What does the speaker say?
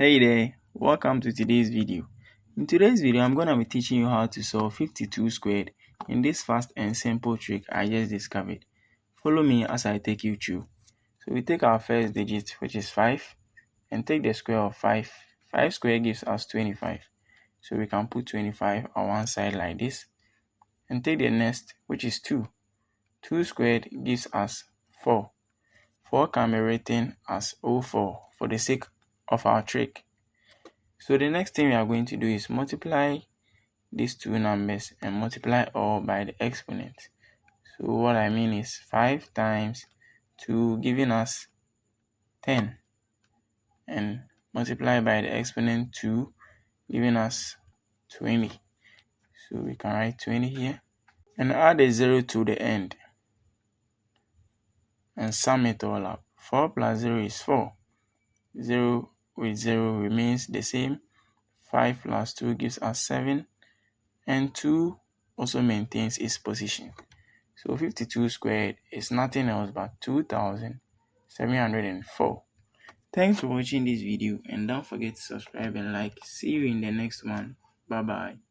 Hey there, welcome to today's video. In today's video, I'm going to be teaching you how to solve 52 squared in this fast and simple trick I just discovered. Follow me as I take you through. So we take our first digit, which is 5, and take the square of 5. 5 squared gives us 25. So we can put 25 on one side like this. And take the next, which is 2. 2 squared gives us 4. 4 can be written as 04 for the sake of our trick. So the next thing we are going to do is multiply these two numbers and multiply all by the exponent. So what I mean is 5 times 2 giving us 10 and multiply by the exponent 2 giving us 20. So we can write 20 here and add a 0 to the end and sum it all up. 4 plus 0 is 4. 0 with 0 remains the same. 5 plus 2 gives us 7. And 2 also maintains its position. So 52 squared is nothing else but 2,704. Thanks for watching this video and don't forget to subscribe and like. See you in the next one. Bye bye.